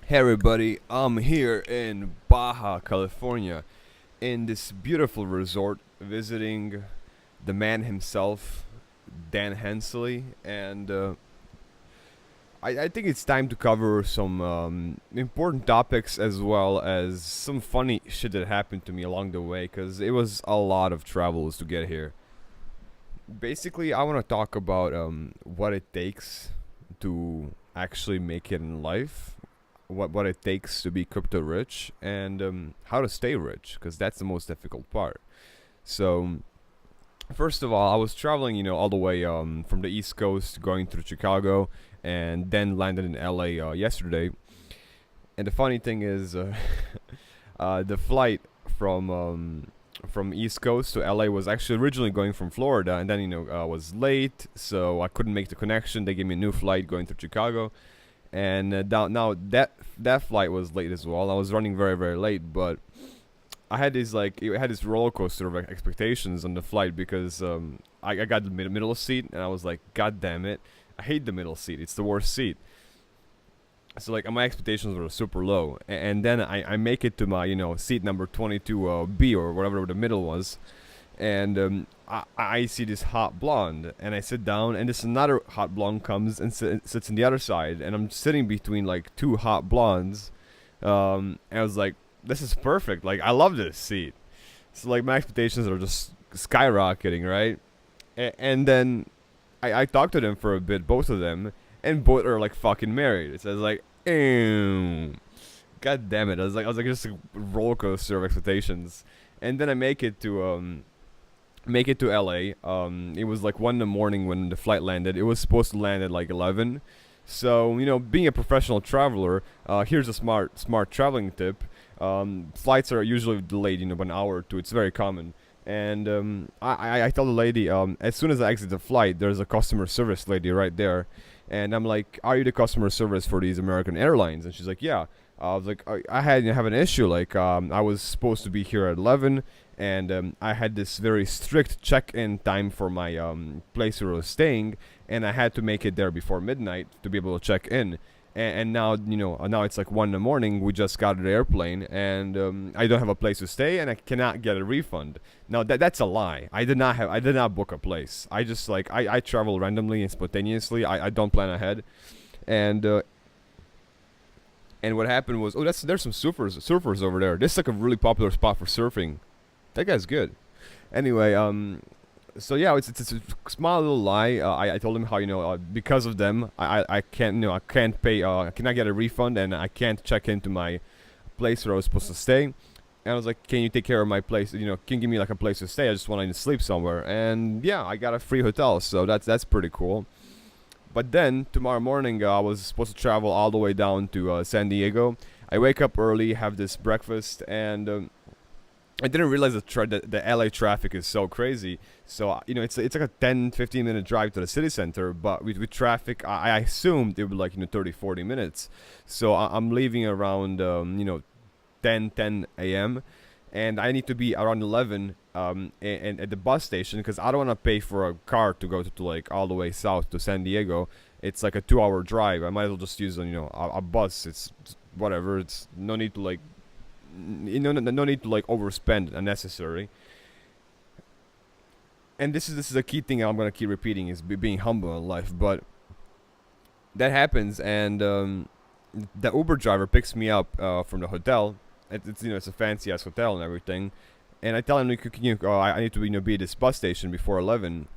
Hey everybody, I'm here in Baja, California, in this beautiful resort, visiting the man himself, Dan Hensley, and I think it's time to cover some important topics as well as some funny shit that happened to me along the way, because it was a lot of travels to get here. Basically, I want to talk about what it takes to actually make it in life, what it takes to be crypto rich, and how to stay rich, because that's the most difficult part. So first of all, I was traveling, all the way from the East Coast, going through Chicago, and then landed in LA yesterday. And the funny thing is, the flight from East Coast to LA was actually originally going from Florida, and then was late, so I couldn't make the connection. They gave me a new flight going through Chicago, and now that flight was late as well. I was running very very late, but I had these it had this roller coaster of expectations on the flight because I got the middle seat, and I was like, God damn it, I hate the middle seat. It's the worst seat. So like my expectations were super low, and then I make it to my seat number 22 B or whatever the middle was, and I see this hot blonde, and I sit down, and this another hot blonde comes and sits on the other side, and I'm sitting between like two hot blondes. And I was like, this is perfect. Like I love this seat. So like my expectations are just skyrocketing, right? And then I talked to them for a bit, both of them, and both are like fucking married. So I was like, ew. God damn it! I was like just a roller coaster of expectations, and then I make it to LA. It was like 1 in the morning when the flight landed. It was supposed to land at like 11. So being a professional traveler, here's a smart traveling tip. Flights are usually delayed, by an hour or two. It's very common. And I tell the lady, as soon as I exit the flight, there's a customer service lady right there, and I'm like, "Are you the customer service for these American Airlines?" And she's like, "Yeah." I was like, I had have an issue. Like, I was supposed to be here at 11, and I had this very strict check-in time for my place where I was staying, and I had to make it there before midnight to be able to check in. And now now it's like 1 in the morning. We just got to the airplane, and I don't have a place to stay, and I cannot get a refund. Now that's a lie. I did not book a place. I just I travel randomly and spontaneously. I don't plan ahead, and and what happened was, there's some surfers over there. This is like a really popular spot for surfing. That guy's good. Anyway, so yeah, it's a small little lie. I told him how because of them I can't I can't pay, I cannot get a refund, and I can't check into my place where I was supposed to stay. And I was like, can you take care of my place? Can you give me like a place to stay? I just want to sleep somewhere. And yeah, I got a free hotel, so that's pretty cool. But then tomorrow morning, I was supposed to travel all the way down to San Diego. I wake up early, have this breakfast, and I didn't realize the LA traffic is so crazy. So it's like a 10-15 minute drive to the city center, but with traffic, I assumed it would be like 30-40 minutes. So I'm leaving around 10 a.m. and I need to be around 11 and at the bus station, because I don't want to pay for a car to go to like all the way south to San Diego. It's like a 2 hour drive. I might as well just use a bus. It's whatever. It's no need to like no need to like overspend unnecessary. And this is a key thing I'm gonna keep repeating, is being humble in life. But that happens, and the Uber driver picks me up from the hotel. It's a fancy ass hotel and everything. And I tell him, I need to be at this bus station before 11.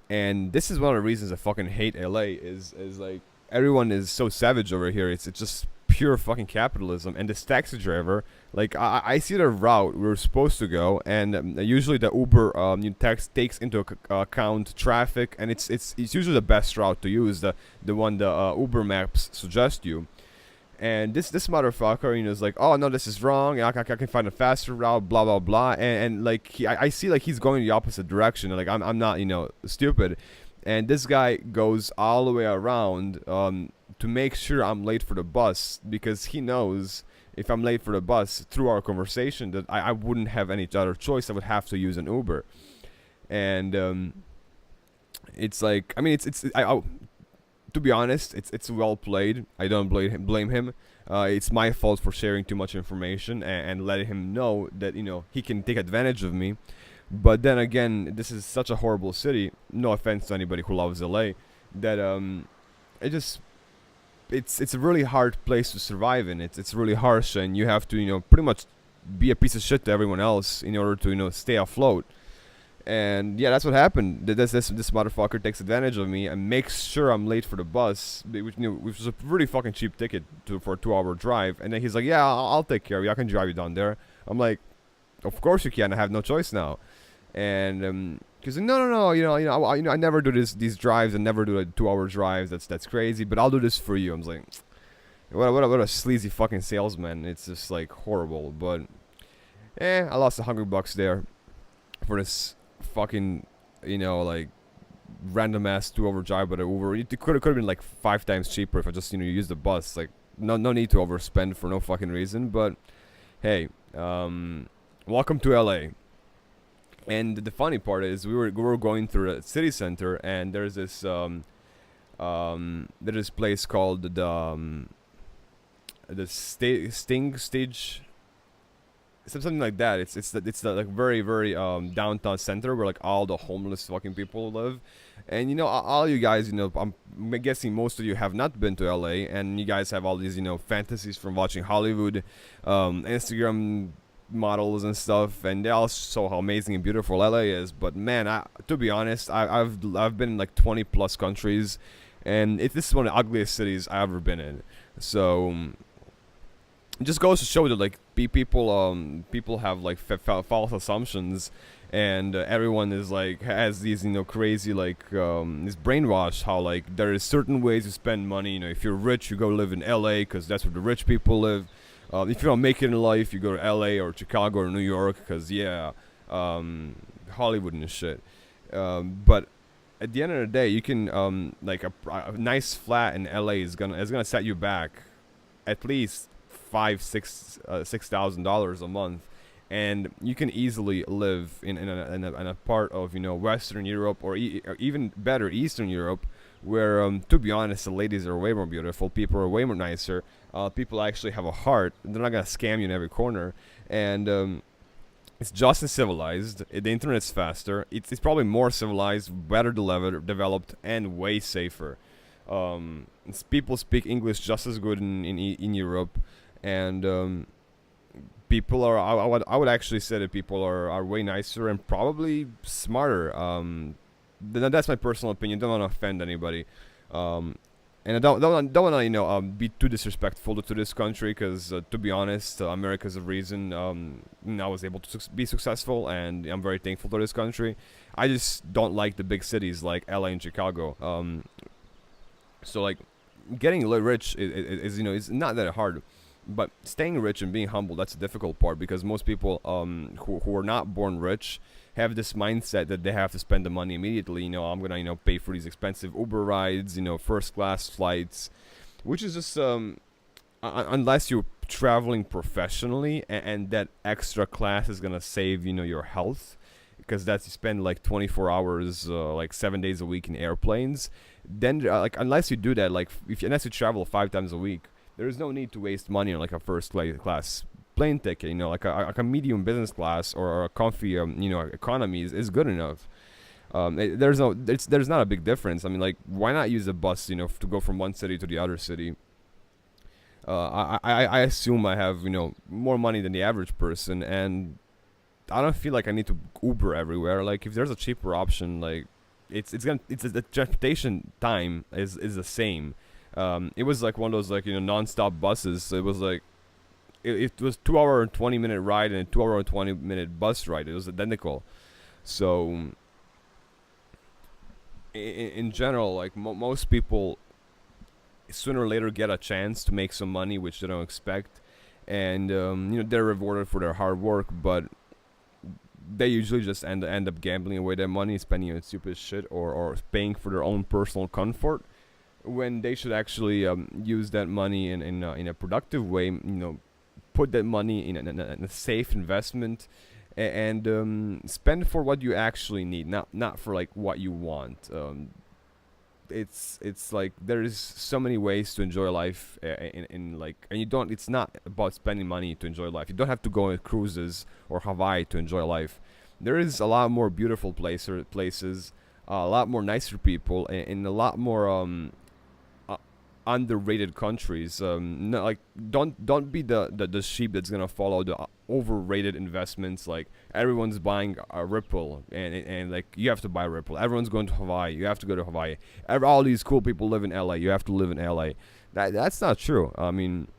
And this is one of the reasons I fucking hate LA, is like everyone is so savage over here. It's just pure fucking capitalism. And this taxi driver, like I see the route we're supposed to go, and usually the Uber tax takes into account traffic, and it's usually the best route to use, the one the Uber Maps suggest you. And this motherfucker, is like, oh no, this is wrong. I can find a faster route, blah blah blah. And like I see like he's going the opposite direction. And like I'm not stupid. And this guy goes all the way around to make sure I'm late for the bus, because he knows if I'm late for the bus, through our conversation, that I wouldn't have any other choice. I would have to use an Uber. And it's like, I mean, it's to be honest, it's well played. I don't blame him. It's my fault for sharing too much information and letting him know that he can take advantage of me. But then again, this is such a horrible city. No offense to anybody who loves LA. That it just it's a really hard place to survive in. It's really harsh, and you have to pretty much be a piece of shit to everyone else in order to stay afloat. And yeah, that's what happened. This motherfucker takes advantage of me and makes sure I'm late for the bus, which was a really fucking cheap ticket for a 2-hour drive. And then he's like, "Yeah, I'll take care of you. I can drive you down there." I'm like, "Of course you can. I have no choice now." And because no, I never do these drives and never do a 2-hour drives. That's crazy. But I'll do this for you. I'm like, what a sleazy fucking salesman. It's just like horrible. But I lost $100 there for this fucking like random ass 2-hour drive with an Uber. It could have been like 5 times cheaper if I just use the bus. Like no need to overspend for no fucking reason. But hey, welcome to LA. And the funny part is we were going through the city center, and there's this place called the Sting Stage, something like that. It's the like very downtown center where like all the homeless fucking people live. And all you guys, I'm guessing most of you have not been to LA, and you guys have all these fantasies from watching Hollywood, Instagram models and stuff, and they all show how amazing and beautiful LA is. But man, to be honest, I've been in like 20 plus countries, and this is one of the ugliest cities I've ever been in. So it just goes to show that like people have like false assumptions, and everyone is like has these crazy like this brainwash how like there is certain ways to spend money. If you're rich, you go live in LA because that's where the rich people live. If you don't make it in life, you go to LA or Chicago or New York because Hollywood and shit. But at the end of the day, you can like a nice flat in LA is gonna set you back at least $6,000 a month, and you can easily live in a part of Western Europe or even better Eastern Europe, where to be honest, the ladies are way more beautiful, people are way more nicer, people actually have a heart, they're not gonna scam you in every corner, and it's just as civilized. The internet's faster. It's probably more civilized, better developed, and way safer. People speak English just as good in Europe, and people are. I would actually say that people are way nicer and probably smarter. That's my personal opinion. Don't want to offend anybody. And I don't want to be too disrespectful to this country because to be honest, America's the reason I was able to be successful, and I'm very thankful to this country. I just don't like the big cities like LA and Chicago. So like getting rich is is not that hard, but staying rich and being humble, that's the difficult part, because most people who are not born rich have this mindset that they have to spend the money immediately. I'm gonna pay for these expensive Uber rides, first class flights, which is just unless you're traveling professionally and that extra class is gonna save your health, because that's you spend like 24 hours like 7 days a week in airplanes. Then like unless you do that, like unless you travel 5 times a week, there's no need to waste money on like a first class plane ticket. Like a medium business class or a comfy economy is good enough. There's not a big difference. I mean, like, why not use a bus to go from one city to the other city? I assume I have more money than the average person, and I don't feel like I need to Uber everywhere. Like, if there's a cheaper option, like the transportation time is the same. It was like one of those like non-stop buses. So it was like it was 2-hour and 20-minute ride and a 2-hour and 20-minute bus ride. It was identical. So in general, like most people sooner or later get a chance to make some money, which they don't expect, and they're rewarded for their hard work, but they usually just end up gambling away their money, spending it on stupid shit, or paying for their own personal comfort, when they should actually use that money in a productive way. Put that money in a safe investment, and spend for what you actually need, not for like what you want. it's like there is so many ways to enjoy life in like, and you don't, it's not about spending money to enjoy life. You don't have to go on cruises or Hawaii to enjoy life. There is a lot more beautiful places, a lot more nicer people, and a lot more uh, underrated countries. No, like don't be the sheep that's gonna follow the overrated investments. Like everyone's buying a Ripple, and like you have to buy Ripple. Everyone's going to Hawaii. You have to go to Hawaii. All these cool people live in LA. You have to live in LA. That's not true. I mean,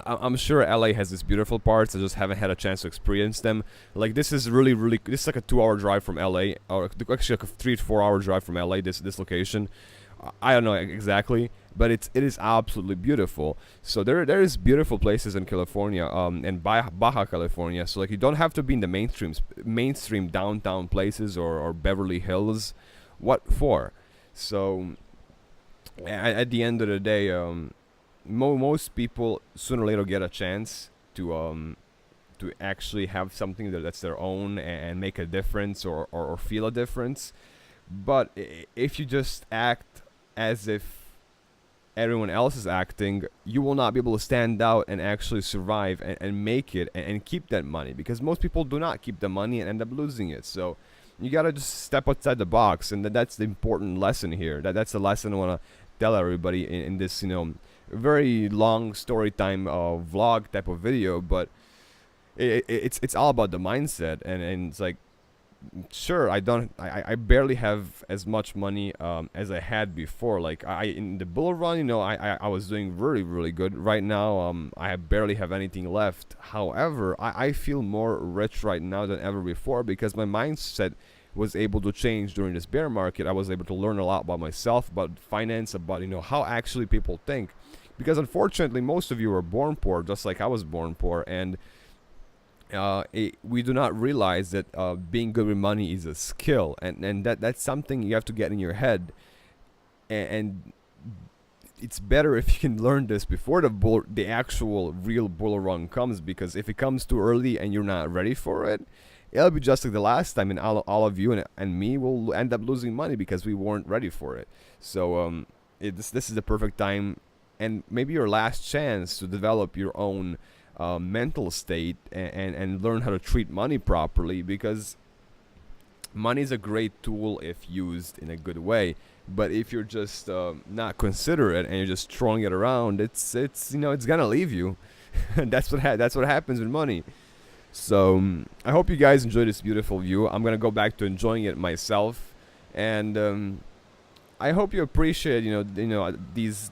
I'm sure LA has its beautiful parts. I just haven't had a chance to experience them. Like this is really this is like a 2 hour drive from LA, or actually like a 3 to 4 hour drive from LA. This location, I don't know exactly, but it is absolutely beautiful. So there is beautiful places in California, and Baja California. So like you don't have to be in the mainstream downtown places or Beverly Hills. What for? So at the end of the day, most people sooner or later get a chance to actually have something that's their own and make a difference, or feel a difference. But if you just act as if everyone else is acting, you will not be able to stand out and actually survive and make it and keep that money, because most people do not keep the money and end up losing it. So you gotta just step outside the box, and that's the important lesson here. That's the lesson I want to tell everybody in this, very long story time vlog type of video. But it's all about the mindset, and it's like, sure, I barely have as much money as I had before. Like in the bull run, I was doing really good. Right now, I barely have anything left. However, I feel more rich right now than ever before, because my mindset was able to change during this bear market. I was able to learn a lot about myself, about finance, about how actually people think. Because unfortunately, most of you are born poor, just like I was born poor, and we do not realize that being good with money is a skill, and that's something you have to get in your head, and it's better if you can learn this before the actual real bull run comes, because if it comes too early and you're not ready for it, it'll be just like the last time, and all of you and me will end up losing money because we weren't ready for it. So this is the perfect time, and maybe your last chance to develop your own mental state and learn how to treat money properly, because money is a great tool if used in a good way. But if you're just not considerate and you're just throwing it around, it's gonna leave you. And that's what happens with money. So I hope you guys enjoy this beautiful view. I'm gonna go back to enjoying it myself, and I hope you appreciate these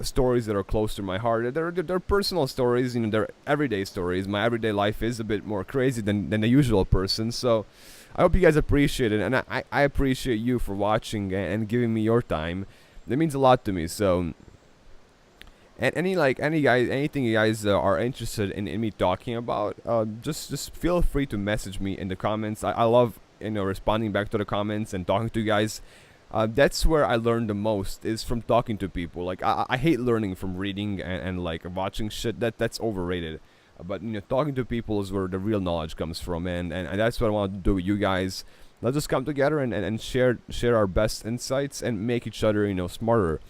stories that are close to my heart. They're personal stories, they're everyday stories. My everyday life is a bit more crazy than the usual person. So I hope you guys appreciate it, and I appreciate you for watching and giving me your time. That means a lot to me. So, and anything you guys are interested in me talking about, just feel free to message me in the comments. I love responding back to the comments and talking to you guys. That's where I learn the most, is from talking to people. Like I hate learning from reading and like watching shit. That's overrated. But talking to people is where the real knowledge comes from, and that's what I want to do with you guys. Let's just come together and share our best insights and make each other smarter,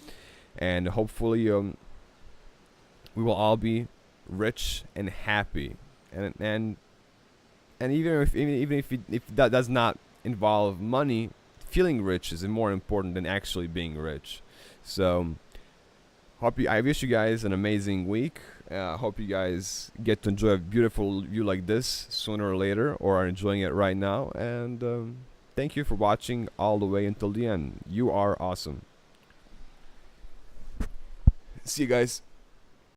and hopefully we will all be rich and happy, and even if that does not involve money, feeling rich is more important than actually being rich. So I wish you guys an amazing week. Hope you guys get to enjoy a beautiful view like this sooner or later, or are enjoying it right now. And thank you for watching all the way until the end. You are awesome. See you guys.